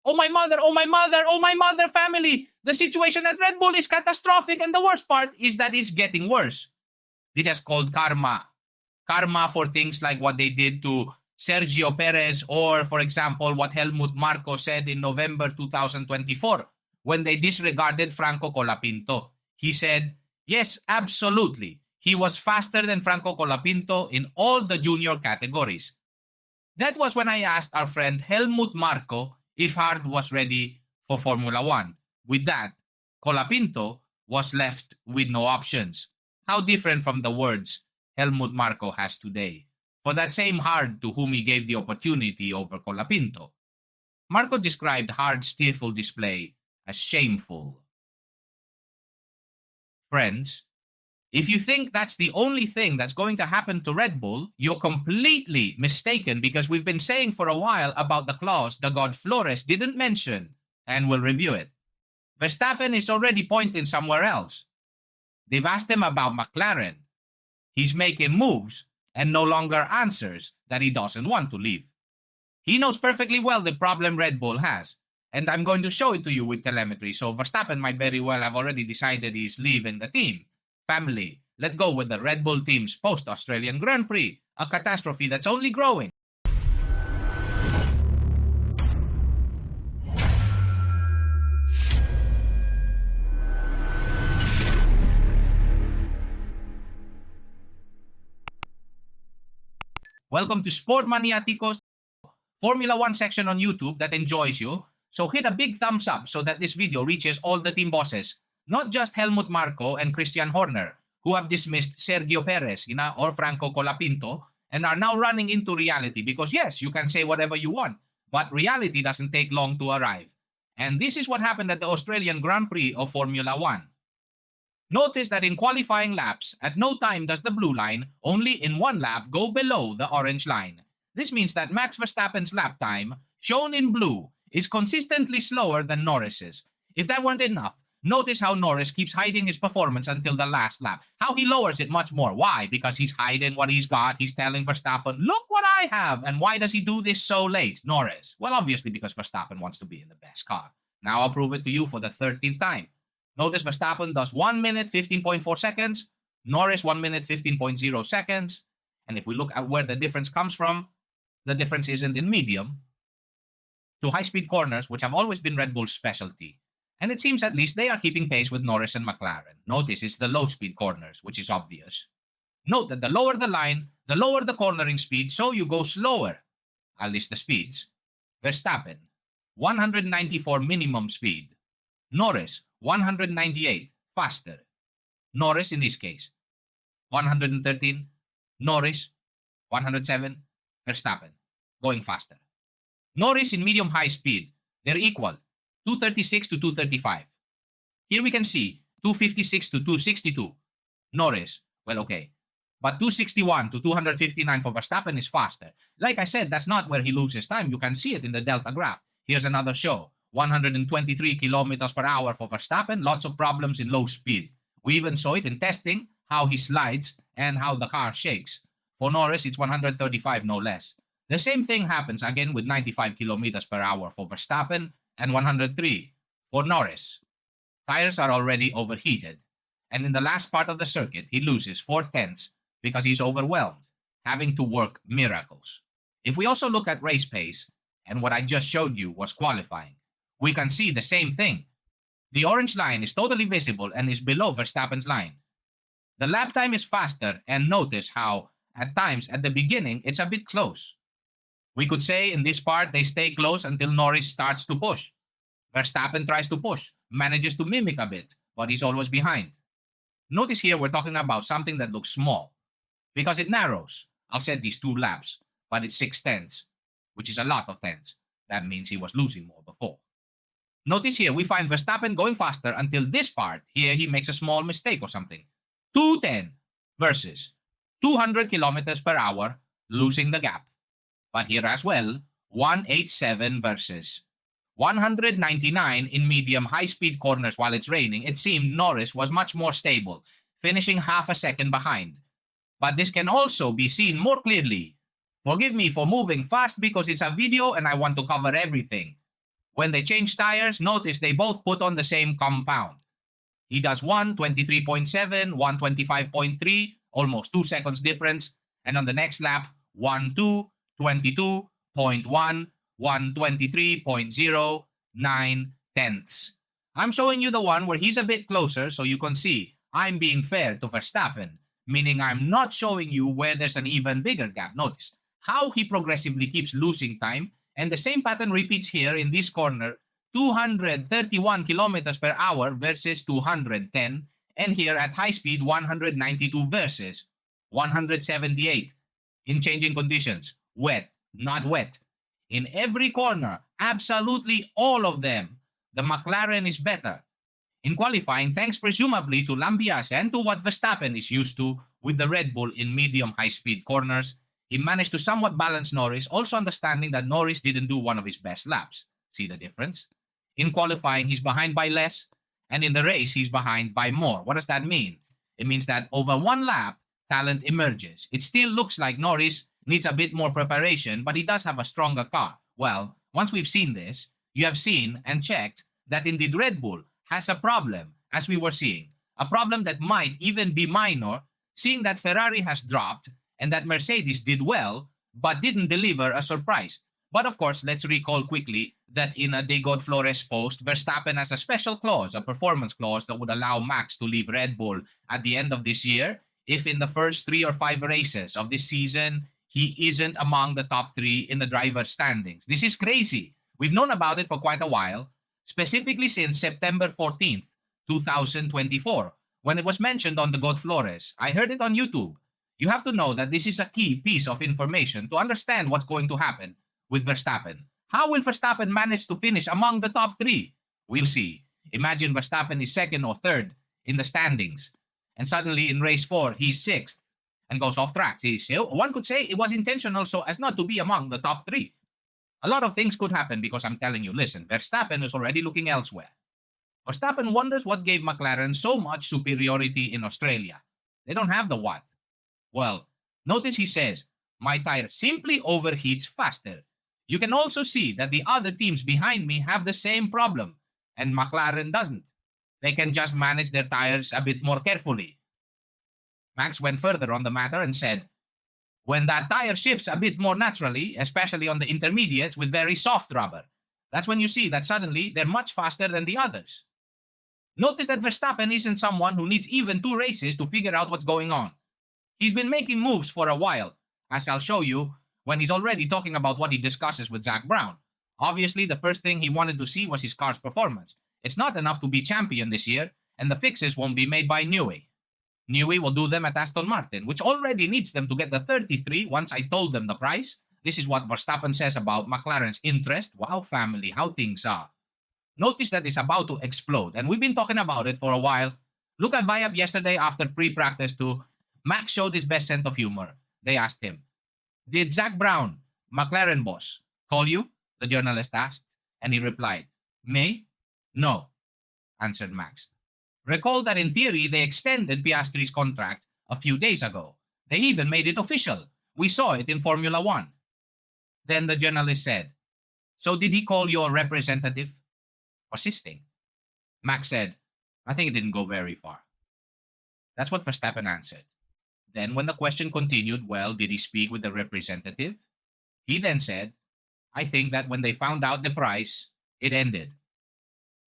Oh my mother, oh my mother, oh my mother, family. The situation at Red Bull is catastrophic, and the worst part is that it's getting worse. This is called karma. Karma for things like what they did to Sergio Perez, or, for example, what Helmut Marko said in November 2024 when they disregarded Franco Colapinto. He said, yes, absolutely. He was faster than Franco Colapinto in all the junior categories. That was when I asked our friend Helmut Marko if Hard was ready for Formula One. With that, Colapinto was left with no options. How different from the words Helmut Marko has today for that same Hard to whom he gave the opportunity over Colapinto. Marko described Hard's tearful display as shameful. Friends, if you think that's the only thing that's going to happen to Red Bull, you're completely mistaken, because we've been saying for a while about the clause the god Flores didn't mention, and we'll review it. Verstappen is already pointing somewhere else. They've asked him about McLaren. He's making moves and no longer answers that he doesn't want to leave. He knows perfectly well the problem Red Bull has, and I'm going to show it to you with telemetry, so Verstappen might very well have already decided he's leaving the team. Family, let's go with the Red Bull team's post-Australian Grand Prix, a catastrophe that's only growing. Welcome to Sport Maniaticos, Formula One section on YouTube that enjoys you. So hit a big thumbs up so that this video reaches all the team bosses, not just Helmut Marko and Christian Horner, who have dismissed Sergio Perez or Franco Colapinto and are now running into reality, because yes, you can say whatever you want, but reality doesn't take long to arrive. And this is what happened at the Australian Grand Prix of Formula One. Notice that in qualifying laps, at no time does the blue line, only in one lap, go below the orange line. This means that Max Verstappen's lap time, shown in blue, is consistently slower than Norris's. If that weren't enough, notice how Norris keeps hiding his performance until the last lap. How he lowers it much more. Why? Because he's hiding what he's got. He's telling Verstappen, look what I have. And why does he do this so late? Norris. Well, obviously because Verstappen wants to be in the best car. Now I'll prove it to you for the 13th time. Notice Verstappen does 1 minute 15.4 seconds, Norris 1 minute 15.0 seconds. And if we look at where the difference comes from, the difference isn't in medium to high-speed corners, which have always been Red Bull's specialty. And it seems at least they are keeping pace with Norris and McLaren. Notice it's the low-speed corners, which is obvious. Note that the lower the line, the lower the cornering speed, so you go slower. I'll list the speeds. Verstappen, 194 minimum speed. Norris, 198, faster. Norris in this case, 113. Norris, 107. Verstappen, going faster. Norris in medium-high speed, they're equal, 236 to 235. Here we can see 256 to 262. Norris, well, okay. But 261 to 259 for Verstappen is faster. Like I said, that's not where he loses time. You can see it in the Delta graph. Here's another show. 123 kilometers per hour for Verstappen, lots of problems in low speed. We even saw it in testing, how he slides and how the car shakes. For Norris, it's 135, no less. The same thing happens again with 95 kilometers per hour for Verstappen and 103 for Norris. Tires are already overheated, and in the last part of the circuit, he loses 4/10 because he's overwhelmed, having to work miracles. If we also look at race pace, and what I just showed you was qualifying, we can see the same thing. The orange line is totally visible and is below Verstappen's line. The lap time is faster, and notice how, at times, at the beginning, it's a bit close. We could say in this part, they stay close until Norris starts to push. Verstappen tries to push, manages to mimic a bit, but he's always behind. Notice here we're talking about something that looks small, because it narrows. I'll set these 2 laps, but it's 6/10, which is a lot of tenths. That means he was losing more before. Notice here we find Verstappen going faster until this part. Here he makes a small mistake or something. 210 versus 200 kilometers per hour, losing the gap. But here as well, 187 versus 199 in medium high-speed corners while it's raining. It seemed Norris was much more stable, finishing half a second behind. But this can also be seen more clearly. Forgive me for moving fast because it's a video and I want to cover everything. When they change tires, notice they both put on the same compound. He does one, 23.7, one, 25.3, almost 2 seconds difference. And on the next lap, 1, 2, 22.1, 123.09 tenths. I'm showing you the one where he's a bit closer so you can see I'm being fair to Verstappen, meaning I'm not showing you where there's an even bigger gap. Notice how he progressively keeps losing time, and the same pattern repeats here in this corner, 231 kilometers per hour versus 210, and here at high speed 192 versus 178. In changing conditions, wet, not wet. In every corner, absolutely all of them, the McLaren is better. In qualifying, thanks presumably to Lambiase and to what Verstappen is used to with the Red Bull in medium high-speed corners, he managed to somewhat balance Norris, also understanding that Norris didn't do one of his best laps. See the difference? In qualifying, he's behind by less, and in the race, he's behind by more. What does that mean? It means that over one lap, talent emerges. It still looks like Norris needs a bit more preparation, but he does have a stronger car. Well, once we've seen this, you have seen and checked that indeed Red Bull has a problem, as we were seeing. A problem that might even be minor, seeing that Ferrari has dropped and that Mercedes did well, but didn't deliver a surprise. But of course, let's recall quickly that in a De God Flores post, Verstappen has a special clause, a performance clause that would allow Max to leave Red Bull at the end of this year if in the first 3 or 5 races of this season, he isn't among the top 3 in the driver's standings. This is crazy. We've known about it for quite a while, specifically since September 14th, 2024, when it was mentioned on the God Flores. I heard it on YouTube. You have to know that this is a key piece of information to understand what's going to happen with Verstappen. How will Verstappen manage to finish among the top 3? We'll see. Imagine Verstappen is 2nd or 3rd in the standings, and suddenly in race 4, he's 6th and goes off track. One could say it was intentional so as not to be among the top 3. A lot of things could happen because I'm telling you, listen, Verstappen is already looking elsewhere. Verstappen wonders what gave McLaren so much superiority in Australia. They don't have the what. Well, notice he says, my tire simply overheats faster. You can also see that the other teams behind me have the same problem, and McLaren doesn't. They can just manage their tires a bit more carefully. Max went further on the matter and said, when that tire shifts a bit more naturally, especially on the intermediates with very soft rubber, that's when you see that suddenly they're much faster than the others. Notice that Verstappen isn't someone who needs even 2 races to figure out what's going on. He's been making moves for a while, as I'll show you when he's already talking about what he discusses with Zach Brown. Obviously, the first thing he wanted to see was his car's performance. It's not enough to be champion this year, and the fixes won't be made by Newey. Newey will do them at Aston Martin, which already needs them to get the 33 once I told them the price. This is what Verstappen says about McLaren's interest. Wow, family, how things are. Notice that it's about to explode, and we've been talking about it for a while. Look at Viap yesterday after pre-practice too. Max showed his best sense of humor. They asked him, did Zach Brown, McLaren boss, call you? The journalist asked, and he replied, me? No, answered Max. Recall that in theory they extended Piastri's contract a few days ago. They even made it official. We saw it in Formula One. Then the journalist said, so did he call your representative? Persisting. Max said, I think it didn't go very far. That's what Verstappen answered. Then when the question continued, well, did he speak with the representative? He then said, I think that when they found out the price, it ended.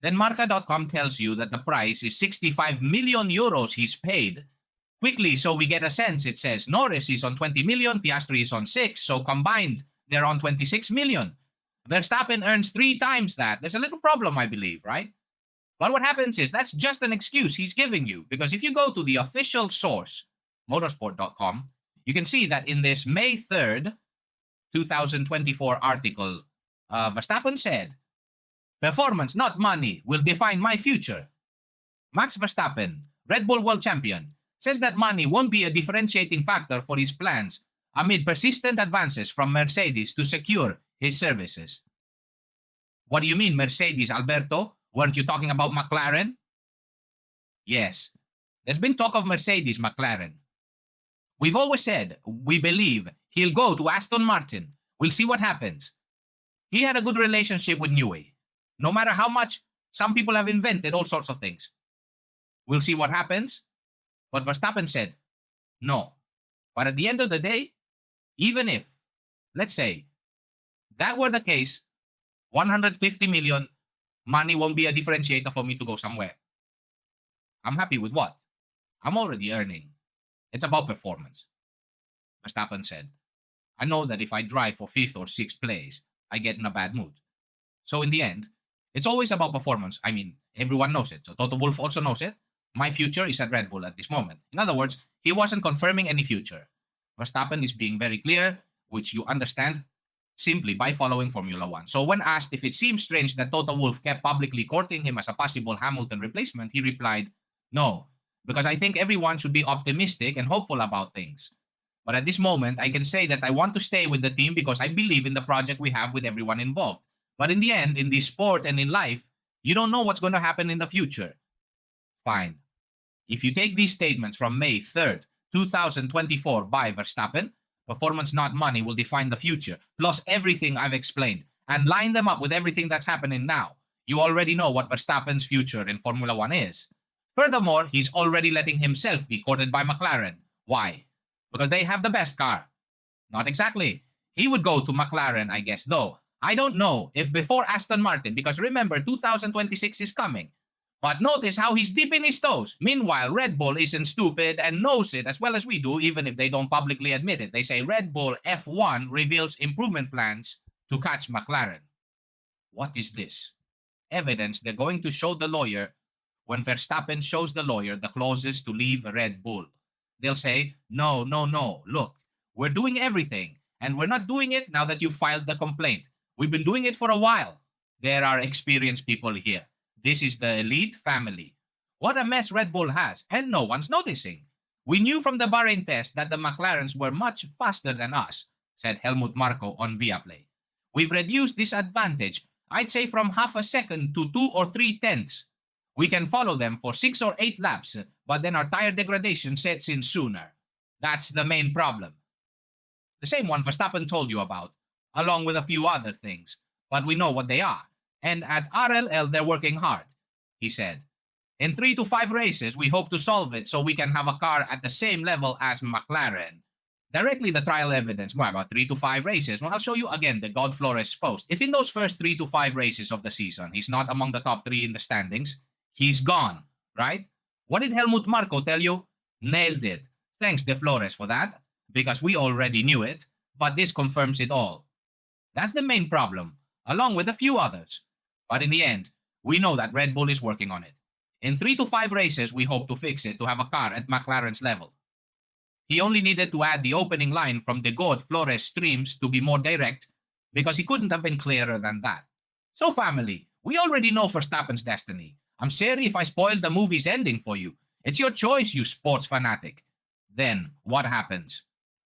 Then Marca.com tells you that the price is 65 million euros he's paid. Quickly, so we get a sense, it says Norris is on 20 million, Piastri is on 6, so combined, they're on 26 million. Verstappen earns 3 times that. There's a little problem, I believe, right? But what happens is that's just an excuse he's giving you, because if you go to the official source, motorsport.com, you can see that in this May 3rd, 2024 article, Verstappen said, performance, not money, will define my future. Max Verstappen, Red Bull World Champion, says that money won't be a differentiating factor for his plans amid persistent advances from Mercedes to secure his services. What do you mean, Mercedes, Alberto? Weren't you talking about McLaren? Yes, there's been talk of Mercedes, McLaren. We've always said, we believe he'll go to Aston Martin. We'll see what happens. He had a good relationship with Newey. No matter how much some people have invented all sorts of things. We'll see what happens. But Verstappen said, no. But at the end of the day, even if, let's say, that were the case, 150 million, money won't be a differentiator for me to go somewhere. I'm happy with what? I'm already earning. It's about performance. Verstappen said, I know that if I drive for 5th or 6th place, I get in a bad mood. So in the end, it's always about performance. I mean, everyone knows it. So Toto Wolff also knows it. My future is at Red Bull at this moment. In other words, he wasn't confirming any future. Verstappen is being very clear, which you understand simply by following Formula One. So when asked if it seems strange that Toto Wolff kept publicly courting him as a possible Hamilton replacement, he replied, no, because I think everyone should be optimistic and hopeful about things. But at this moment, I can say that I want to stay with the team because I believe in the project we have with everyone involved. But in the end, in this sport and in life, you don't know what's going to happen in the future. Fine. If you take these statements from May 3rd, 2024 by Verstappen, performance not money will define the future, plus everything I've explained, and line them up with everything that's happening now, you already know what Verstappen's future in Formula One is. Furthermore, he's already letting himself be courted by McLaren. Why? Because they have the best car. Not exactly. He would go to McLaren, I guess, though. I don't know if before Aston Martin, because remember, 2026 is coming. But notice how he's dipping his toes. Meanwhile, Red Bull isn't stupid and knows it as well as we do, even if they don't publicly admit it. They say Red Bull F1 reveals improvement plans to catch McLaren. What is this? Evidence they're going to show the lawyer when Verstappen shows the lawyer the clauses to leave Red Bull. They'll say, no, look, we're doing everything, and we're not doing it now that you filed the complaint. We've been doing it for a while. There are experienced people here. This is the elite family. What a mess Red Bull has, and no one's noticing. We knew from the Bahrain test that the McLarens were much faster than us, said Helmut Marko on Viaplay. We've reduced this advantage, I'd say from half a second to 2 or 3 tenths. We can follow them for 6 or 8 laps, but then our tire degradation sets in sooner. That's the main problem. The same one Verstappen told you about, along with a few other things, but we know what they are. And at RLL, they're working hard, he said. In 3 to 5 races, we hope to solve it so we can have a car at the same level as McLaren. Directly the trial evidence, well, about 3 to 5 races. Well, I'll show you again the God Flores post. If in those first 3 to 5 races of the season, he's not among the top 3 in the standings, he's gone, right? What did Helmut Marko tell you? Nailed it. Thanks, De Flores, for that, because we already knew it, but this confirms it all. That's the main problem, along with a few others. But in the end, we know that Red Bull is working on it. In 3 to 5 races, we hope to fix it to have a car at McLaren's level. He only needed to add the opening line from the God Flores streams to be more direct, because he couldn't have been clearer than that. So family, we already know Verstappen's destiny. I'm sorry if I spoiled the movie's ending for you. It's your choice, you sports fanatic. Then, what happens?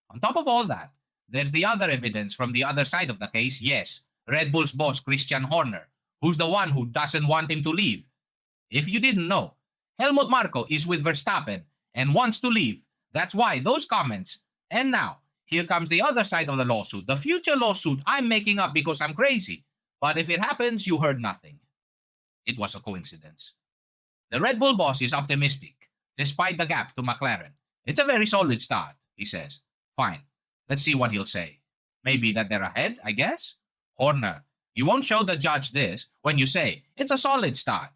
On top of all that, there's the other evidence from the other side of the case, yes, Red Bull's boss Christian Horner, who's the one who doesn't want him to leave. If you didn't know, Helmut Marko is with Verstappen and wants to leave. That's why those comments. And now, here comes the other side of the lawsuit, the future lawsuit I'm making up because I'm crazy. But if it happens, you heard nothing. It was a coincidence. The Red Bull boss is optimistic, despite the gap to McLaren. It's a very solid start, he says. Fine, let's see what he'll say. Maybe that they're ahead, I guess? Horner, you won't show the judge this when you say, it's a solid start.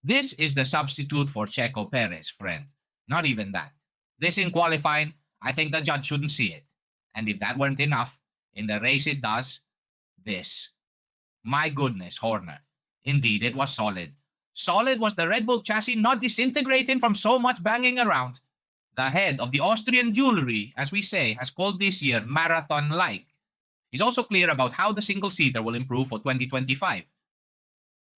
This is the substitute for Checo Perez, friend. Not even that. This in qualifying, I think the judge shouldn't see it. And if that weren't enough, in the race it does this. My goodness, Horner. Indeed, it was solid. Solid was the Red Bull chassis not disintegrating from so much banging around. The head of the Austrian jewelry, as we say, has called this year marathon-like. He's also clear about how the single-seater will improve for 2025.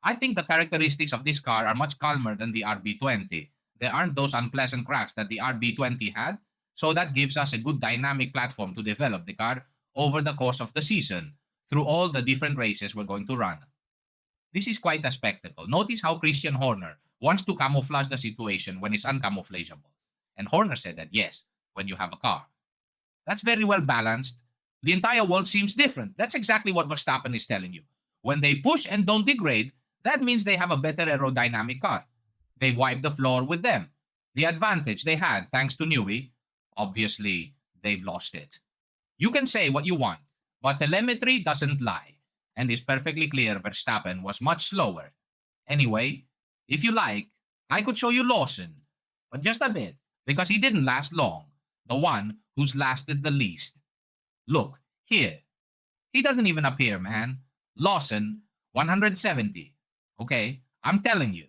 I think the characteristics of this car are much calmer than the RB20. There aren't those unpleasant cracks that the RB20 had, so that gives us a good dynamic platform to develop the car over the course of the season, through all the different races we're going to run. This is quite a spectacle. Notice how Christian Horner wants to camouflage the situation when it's uncamouflageable. And Horner said that, yes, when you have a car. That's very well balanced. The entire world seems different. That's exactly what Verstappen is telling you. When they push and don't degrade, That means they have a better aerodynamic car. They wiped the floor with them. The advantage they had thanks to Newey, obviously, they've lost it. You can say what you want, but telemetry doesn't lie, and it's perfectly clear Verstappen was much slower. Anyway, if you like, I could show you Lawson, but just a bit, because he didn't last long, the one who's lasted the least. Look, here. He doesn't even appear, man. Lawson, 170. Okay, I'm telling you.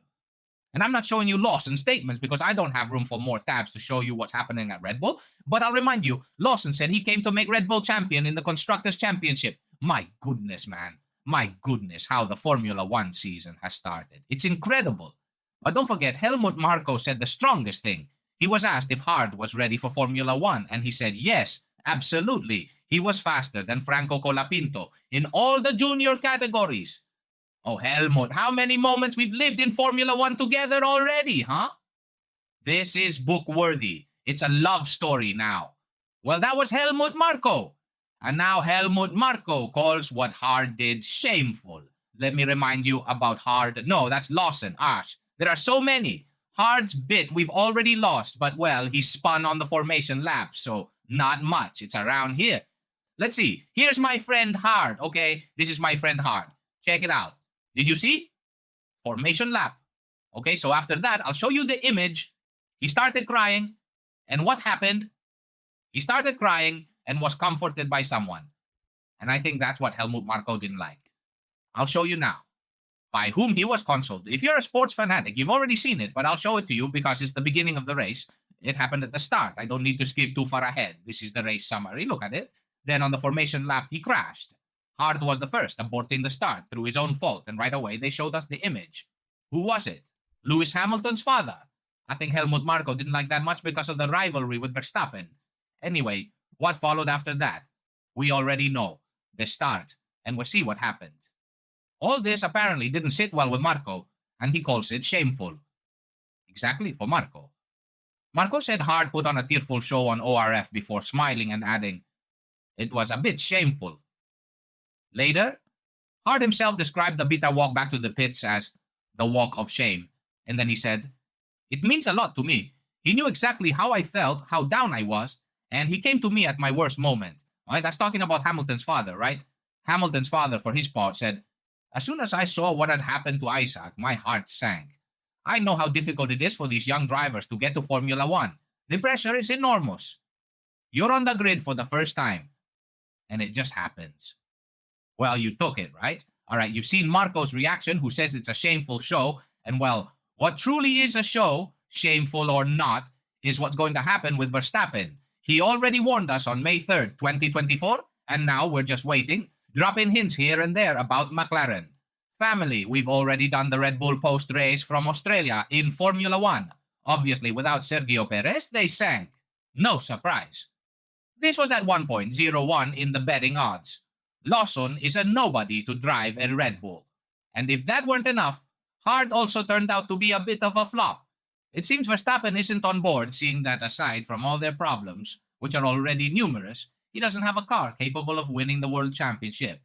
And I'm not showing you Lawson's statements because I don't have room for more tabs to show you what's happening at Red Bull. But I'll remind you, Lawson said he came to make Red Bull champion in the Constructors' Championship. My goodness, man. My goodness, how the Formula One season has started. It's incredible. But don't forget, Helmut Marko said the strongest thing. He was asked if Hard was ready for Formula One, and he said yes, absolutely. He was faster than Franco Colapinto in all the junior categories. Oh, Helmut, how many moments we've lived in Formula One together already, huh? This is book-worthy. It's a love story now. Well, that was Helmut Marko. And now Helmut Marko calls what Hard did shameful. Let me remind you about Hard. No, that's Lawson. Ash. There are so many. Hard's bit we've already lost, but well, he spun on the formation lap, so not much. It's around here. Let's see. Here's my friend Hard, okay? This is my friend Hard. Check it out. Did you see? Formation lap. Okay, so after that, I'll show you the image. He started crying, and what happened? He started crying and was comforted by someone. And I think that's what Helmut Marko didn't like. I'll show you now. By whom he was consoled. If you're a sports fanatic, you've already seen it, but I'll show it to you because it's the beginning of the race. It happened at the start. I don't need to skip too far ahead. This is the race summary. Look at it. Then on the formation lap, he crashed. Hard was the first, aborting the start through his own fault, and right away they showed us the image. Who was it? Lewis Hamilton's father. I think Helmut Marko didn't like that much because of the rivalry with Verstappen. Anyway, what followed after that? We already know. The start, and we'll see what happened. All this apparently didn't sit well with Marko, and he calls it shameful. Exactly, for Marko. Marko said Hard put on a tearful show on ORF before smiling and adding, "It was a bit shameful." Later, Hard himself described the Beta walk back to the pits as the walk of shame, and then he said, "It means a lot to me. He knew exactly how I felt, how down I was, and he came to me at my worst moment." All right, that's talking about Hamilton's father, right? Hamilton's father, for his part, said, "As soon as I saw what had happened to Isaac, my heart sank. I know how difficult it is for these young drivers to get to Formula One. The pressure is enormous. You're on the grid for the first time, and it just happens." Well, you took it, right? All right, you've seen Marko's reaction, who says it's a shameful show, and well, what truly is a show, shameful or not, is what's going to happen with Verstappen. He already warned us on May 3rd, 2024, and now we're just waiting, dropping hints here and there about Mclaren. Family, we've already done the Red Bull post-race from Australia in Formula One. Obviously, without Sergio Perez, they sank. No surprise. This was at one point 0-1 in the betting odds. Lawson is a nobody to drive a Red Bull. And if that weren't enough, Hard also turned out to be a bit of a flop. It seems Verstappen isn't on board, seeing that aside from all their problems, which are already numerous, he doesn't have a car capable of winning the World Championship.